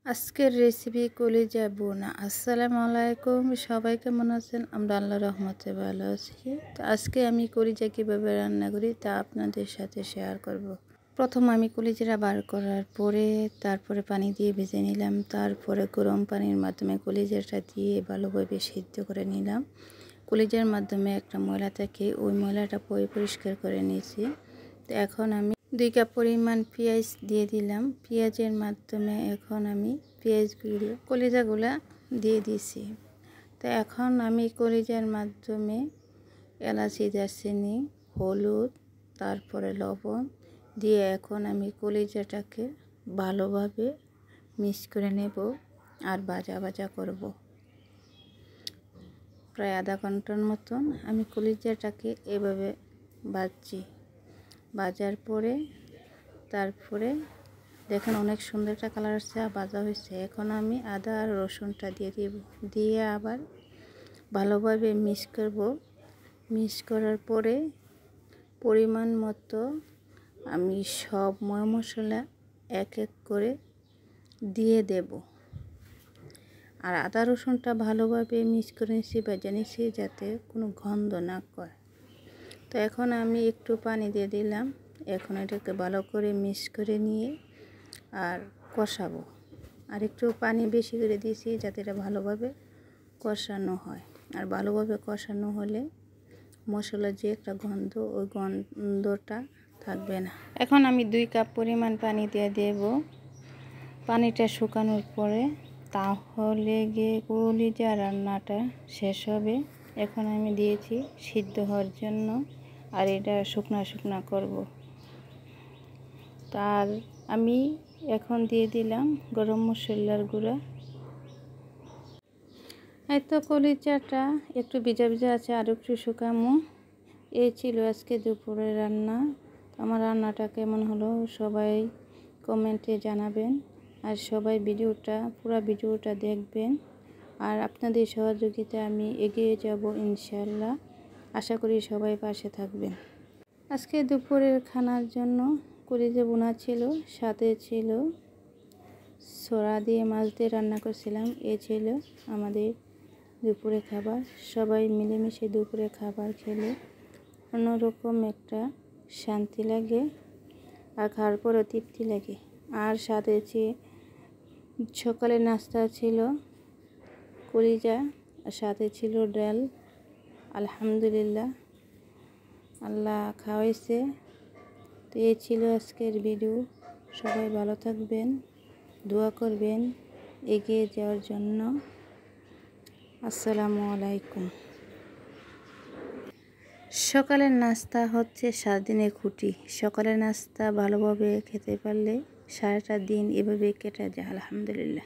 আজকের রেসিপি কলিজা বোনা। আসসালামু আলাইকুম, সবাই কেমন আছেন? আমরা আল্লাহর রহমতে ভালো আছি। তো আজকে আমি কলিজা কীভাবে রান্না করি তা আপনাদের সাথে শেয়ার করব। প্রথম আমি কলিজাটা বার করার পরে তারপরে পানি দিয়ে ভেজে নিলাম। তারপরে গরম পানির মাধ্যমে কলিজাটা দিয়ে ভালোভাবে সিদ্ধ করে নিলাম। কলিজার মাধ্যমে একটা ময়লা থাকে, ওই ময়লাটা পরিষ্কার করে নিয়েছি। তো এখন আমি 2 কাপ পরিমাণ পেঁয়াজ দিয়ে দিলাম। পেঁয়াজের মাধ্যমে এখন আমি পেঁয়াজগুলো কলিজাগুলা দিয়ে দিছি। তো এখন আমি কলিজার মাধ্যমে এলাচি, দারচিনি, হলুদ, তারপরে লবণ দিয়ে এখন আমি কলিজাটাকে ভালোভাবে মিক্স করে নেব আর ভাজা করব। প্রায় আধা ঘন্টার মতন আমি কলিজাটাকে এভাবে ভাজছি। ভাজার পরে তারপরে দেখেন অনেক সুন্দর একটা কালার আসছে, ভাজা হয়েছে। এখন আমি আদা আর রসুনটা দিয়ে দিব, দিয়ে আবার ভালোভাবে মিক্স করব। মিক্স করার পরে পরিমাণ মতো আমি সব মশলা এক এক করে দিয়ে দেব। আর আদা রসুনটা ভালোভাবে মিক্স করে নিচ্ছি, ভেজে নিচ্ছি যাতে কোনো গন্ধ না করে। তো এখন আমি একটু পানি দিয়ে দিলাম। এখন এটাকে ভালো করে মিক্স করে নিয়ে আর কষাবো। আর একটু পানি বেশি করে দিয়েছি যাতে এটা ভালোভাবে কষানো হয়। আর ভালোভাবে কষানো হলে মশলার যে একটা গন্ধ, ওই গন্ধটা থাকবে না। এখন আমি 2 কাপ পরিমাণ পানি দিয়ে দেব। পানিটা শুকানোর পরে তাহলে গিয়ে কলিজা রান্নাটা শেষ হবে। এখন আমি দিয়েছি সিদ্ধ হওয়ার জন্য, আর এটা শুকনা করব। তার আমি এখন দিয়ে দিলাম গরম মশলার গুঁড়া। এই তো কলিজাটা একটু ভিজা আছে, আর একটু শুকামো। এই ছিল আজকে দুপুরের রান্না। আমার রান্নাটা কেমন হলো সবাই কমেন্টে জানাবেন, আর সবাই পুরো ভিডিওটা দেখবেন। আর আপনাদের সহযোগিতায় আমি এগিয়ে যাব ইনশাআল্লাহ। আশা করি সবাই পাশে থাকবেন। আজকে দুপুরের খানার জন্য কলিজা বোনা ছিল, সাথে ছিল সোরা দিয়ে মাছ দিয়ে রান্না করছিলাম। এ ছিল আমাদের দুপুরে খাবার। সবাই মিলেমিশে দুপুরে খাবার খেলে অন্যরকম একটা শান্তি লাগে, আর খাওয়ার পরও তৃপ্তি লাগে। আর সাথে সকালের নাস্তা ছিল কলিজা, আর সাথে ছিল ডাল। আলহামদুলিল্লাহ, আল্লাহ খাওয়াইছে। তো এই ছিল আজকের ভিডিও। সবাই ভালো থাকবেন, দোয়া করবেন এগিয়ে যাওয়ার জন্য। আসসালামু আলাইকুম। সকালের নাস্তা হচ্ছে সারাদিনের খুঁটি। সকালের নাস্তা ভালোভাবে খেতে পারলে সারাটা দিন এভাবে কেটে যায় আলহামদুলিল্লাহ।